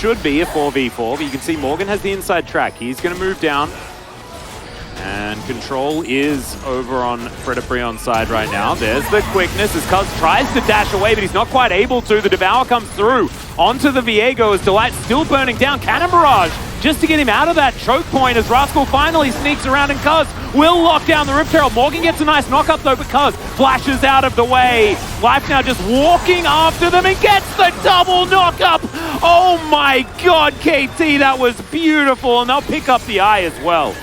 should be a 4v4, but you can see Morgan has the inside track. He's going to move down. And control is over on Fredabreon's side right now. There's the quickness as Cuz tries to dash away, but he's not quite able to. The Devour comes through onto the Viego as Delight still burning down. Cannon Barrage just to get him out of that choke point as Rascal finally sneaks around, and Cuz will lock down the Rip Herald. Morgan gets a nice knock-up though, but Cuz flashes out of the way. Life now just walking after them and gets the double knock-up. Oh my god, KT, that was beautiful, and they'll pick up the eye as well.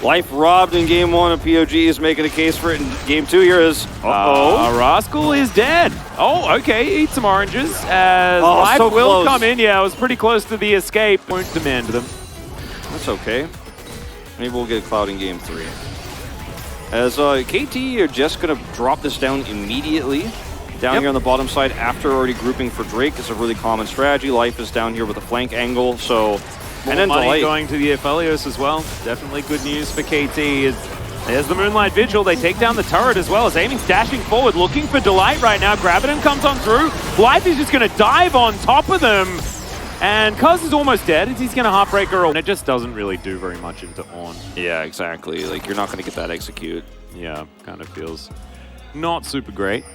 Life robbed in game 1 of POG is making a case for it in game 2. Here is Rascal is dead. Oh, okay, eat some oranges as Life so will close. come in. Yeah, it was pretty close to the escape. Won't demand them. That's okay. Maybe we'll get a Cloud in game 3. As KT are just going to drop this down immediately. Down here on the bottom side after already grouping for Drake is a really common strategy. Life is down here with a flank angle, so... And then money going to the Aphelios as well. Definitely good news for KT. There's the Moonlight Vigil. They take down the turret as well as Aiming's dashing forward, looking for Delight right now. Graviton comes on through. Life is just going to dive on top of them. And Cuz is almost dead. He's going to Heartbreaker, and it just doesn't really do very much into Ornn. Yeah, exactly. Like, you're not going to get that execute. Yeah, kind of feels not super great.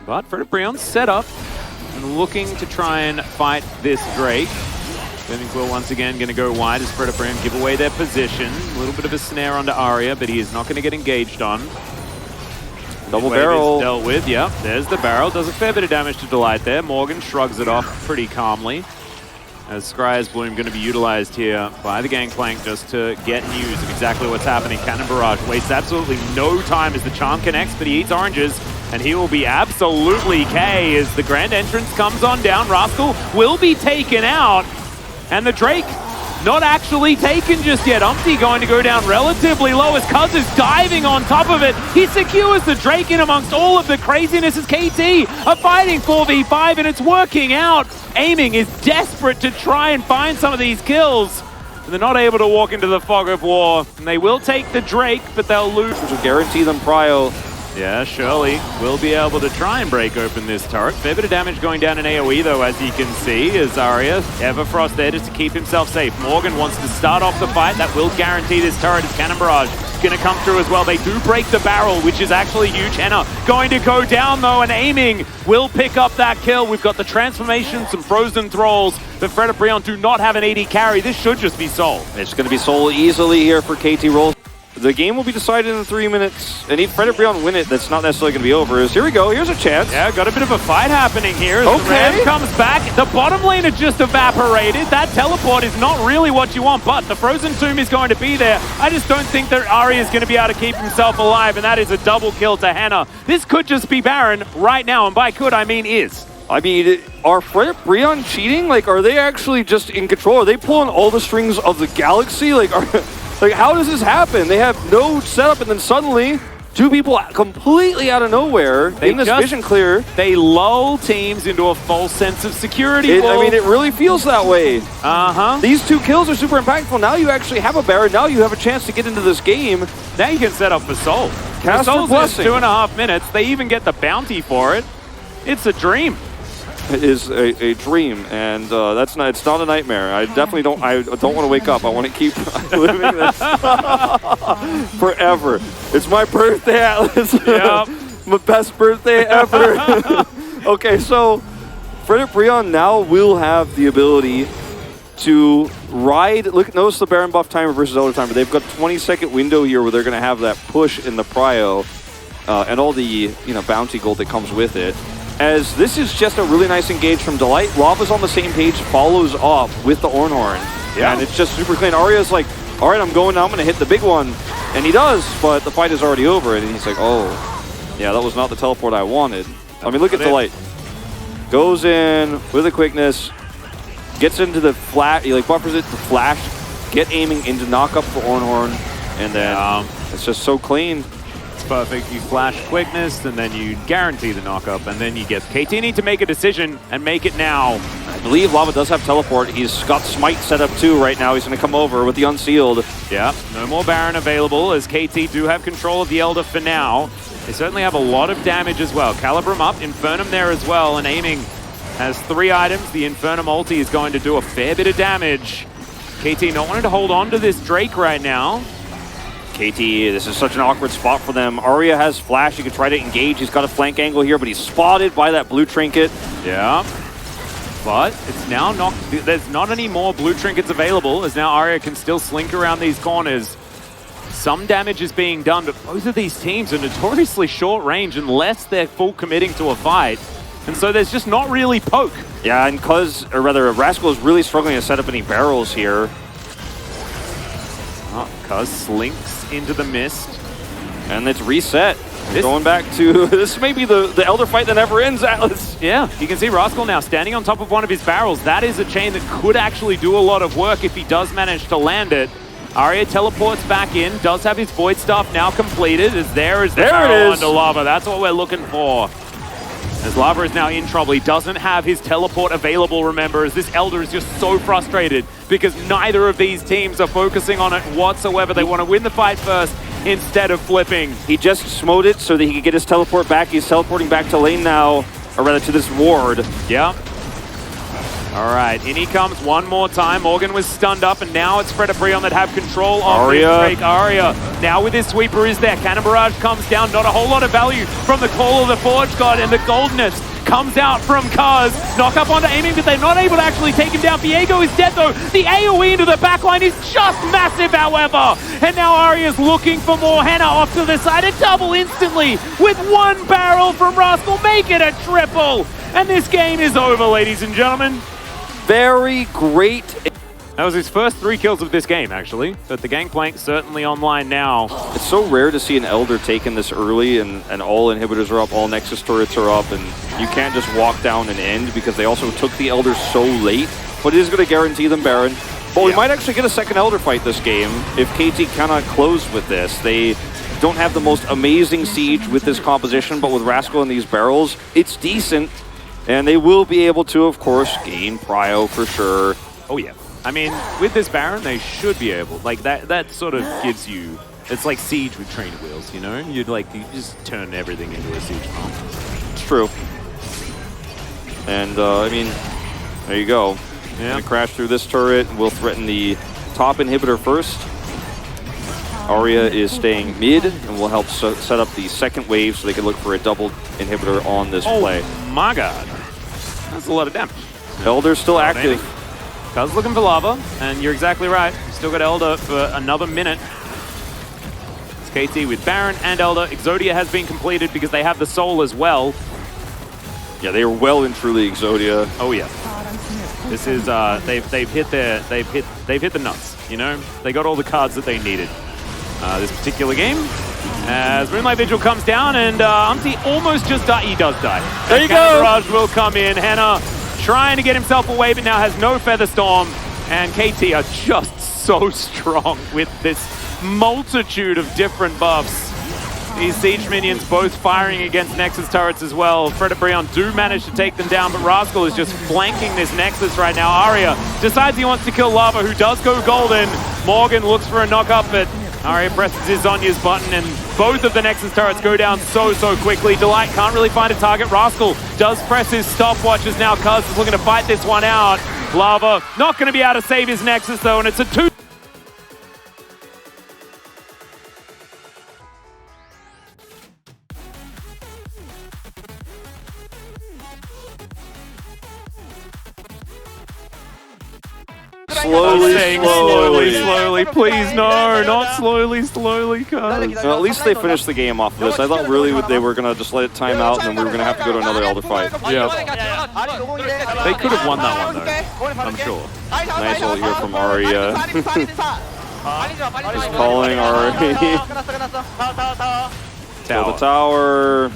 But Fredabreon's set up and looking to try and fight this Drake. I think we're once again going to go wide as Fredabreon give away their position. A little bit of a snare onto Arya, but he is not going to get engaged on. Double barrel. Dealt with, yep. There's the barrel. Does a fair bit of damage to Delight there. Morgan shrugs it off pretty calmly. As Scryer's Bloom going to be utilized here by the Gangplank just to get news of exactly what's happening. Cannon Barrage wastes absolutely no time as the charm connects, but he eats oranges. And he will be absolutely K as the Grand Entrance comes on down. Rascal will be taken out. And the Drake not actually taken just yet. Umpty going to go down relatively low as Cuz is diving on top of it. He secures the Drake in amongst all of the craziness as KT are fighting 4v5 and it's working out. Aiming is desperate to try and find some of these kills. And they're not able to walk into the fog of war. And they will take the Drake, but they'll lose. Which will guarantee them prio. Yeah, Shirley will be able to try and break open this turret. Fair bit of damage going down in AoE though, as you can see, as Arya, Everfrost there just to keep himself safe. Morgan wants to start off the fight. That will guarantee this turret as Cannon Barrage going to come through as well. They do break the barrel, which is actually huge. Henna going to go down though, and Aiming will pick up that kill. We've got the transformation, some frozen thralls, but Fredabreon do not have an AD carry. This should just be Soul. It's going to be Soul easily here for KT Rolls. The game will be decided in 3 minutes, and if Fredabreon win it, that's not necessarily going to be over. Here we go, here's a chance. Yeah, got a bit of a fight happening here. As the Ram comes back, the bottom lane has just evaporated. That teleport is not really what you want, but the Frozen Tomb is going to be there. I just don't think that Arya is going to be able to keep himself alive, and that is a double kill to Henna. This could just be Baron right now, and by could, I mean is. I mean, are Fredabreon cheating? Like, are they actually just in control? Are they pulling all the strings of the galaxy? Like, like, how does this happen? They have no setup, and then suddenly, 2 people completely out of nowhere in this vision clear. They lull teams into a false sense of security. I mean, it really feels that way. Uh-huh. These 2 kills are super impactful. Now you actually have a Baron. Now you have a chance to get into this game. Now you can set up for Soul. Cast for Blessing. 2.5 minutes. They even get the bounty for it. It's a dream. It is a dream, and that's not. It's not a nightmare. I definitely don't. I don't want to wake up. I want to keep living this forever. It's my birthday, Atlas. Yep. My best birthday ever. Okay, so Fredabreon now will have the ability to ride. Look, notice the Baron buff timer versus Elder timer. They've got a 20-second window here where they're going to have that push in the prio and all the bounty gold that comes with it. As this is just a really nice engage from Delight. Lava's on the same page, follows off with the Ornhorn. Yeah. And it's just super clean. Arya's like, all right, I'm going now, I'm going to hit the big one. And he does, but the fight is already over. And he's like, oh, yeah, that was not the teleport I wanted. I mean, look at Delight. Goes in with a quickness, gets into the flash, he like buffers it to flash, get aiming into knock up for Ornhorn, and then it's just so clean. Perfect. You flash quickness, and then you guarantee the knock-up, and then you get KT need to make a decision and make it now. I believe Lava does have teleport. He's got Smite set up too right now. He's going to come over with the Unsealed. Yeah, no more Baron available as KT do have control of the Elder for now. They certainly have a lot of damage as well. Calibrum up, Infernum there as well, and Aiming has 3 items. The Inferno multi is going to do a fair bit of damage. KT not wanting to hold on to this Drake right now. KT, this is such an awkward spot for them. Arya has flash, he can try to engage. He's got a flank angle here, but he's spotted by that blue trinket. Yeah. But it's now not, there's not any more blue trinkets available, as now Arya can still slink around these corners. Some damage is being done, but both of these teams are notoriously short range unless they're full committing to a fight. And so there's just not really poke. Yeah, and Rascal is really struggling to set up any barrels here. Cuz slinks into the mist. And it's reset. Going back to, this may be the Elder fight that never ends, Atlas. Yeah, you can see Rascal now standing on top of one of his barrels. That is a chain that could actually do a lot of work if he does manage to land it. Arya teleports back in, does have his Void Staff now completed, as there is the barrel under Lava. That's what we're looking for. As Lava is now in trouble, he doesn't have his teleport available, remember, as this Elder is just so frustrated because neither of these teams are focusing on it whatsoever. They want to win the fight first instead of flipping. He just smote it so that he could get his teleport back. He's teleporting back to lane now, or rather to this ward. Yeah. All right, in he comes one more time. Morgan was stunned up, and now it's Fred and Brion that have control of this Drake. Arya now with his sweeper is there. Cannon Barrage comes down. Not a whole lot of value from the Call of the Forge God, and the Goldenest comes out from Kuz. Knock up onto aiming, but they're not able to actually take him down. Viego is dead, though. The AoE into the backline is just massive, however. And now Arya's looking for more. Hannah off to the side. A double instantly with 1 barrel from Rascal. Make it a triple. And this game is over, ladies and gentlemen. Very great. That was his first 3 kills of this game, actually. But the Gangplank certainly online now. It's so rare to see an Elder taken this early, and all inhibitors are up, all Nexus turrets are up, and you can't just walk down and end because they also took the Elder so late. But it is going to guarantee them Baron. But we might actually get a second Elder fight this game if KT cannot close with this. They don't have the most amazing siege with this composition, but with Rascal and these barrels, it's decent. And they will be able to, of course, gain prio for sure. Oh, yeah. I mean, with this Baron, they should be able. Like, that sort of gives you... It's like Siege with trainer wheels, you know? You just turn everything into a Siege farm. It's true. And, I mean, there you go. Yeah. Gonna crash through this turret. We'll threaten the top inhibitor first. Arya is staying mid, and will help set up the second wave so they can look for a double inhibitor on this play. Oh my god. That's a lot of damage. Elder's still active. Cuz looking for Lava, and you're exactly right. Still got Elder for another minute. It's KT with Baron and Elder. Exodia has been completed because they have the Soul as well. Yeah, they are well and truly Exodia. Oh yeah. This is they've hit the nuts, you know? They got all the cards that they needed. This particular game, as Moonlight Vigil comes down, and Umpty almost just died. He does die. There you go! Barrage will come in. Hannah trying to get himself away, but now has no Feather Storm. And KT are just so strong with this multitude of different buffs. These Siege minions both firing against Nexus turrets as well. Fred and Brion do manage to take them down, but Rascal is just flanking this Nexus right now. Arya decides he wants to kill Lava, who does go golden. Morgan looks for a knock-up, but Arya presses his Zonya's button, and both of the Nexus turrets go down so quickly. Delight can't really find a target. Rascal does press his stopwatch as now Kuz is looking to fight this one out. Lava not going to be able to save his Nexus, though, and it's a 2. Slowly, please, no, not slowly, Cuz. Well, at least they finished the game off of this. I thought really they were going to just let it time out, and then we were going to have to go to another Elder fight. Yeah. They could have won that one, though, I'm sure. Nice ult here from Arya. He's calling Arya. Tower. The tower.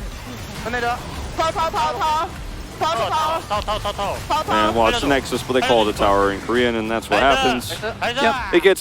And watch Nexus, but they call it a tower in Korean, and that's what happens. Yep. It gets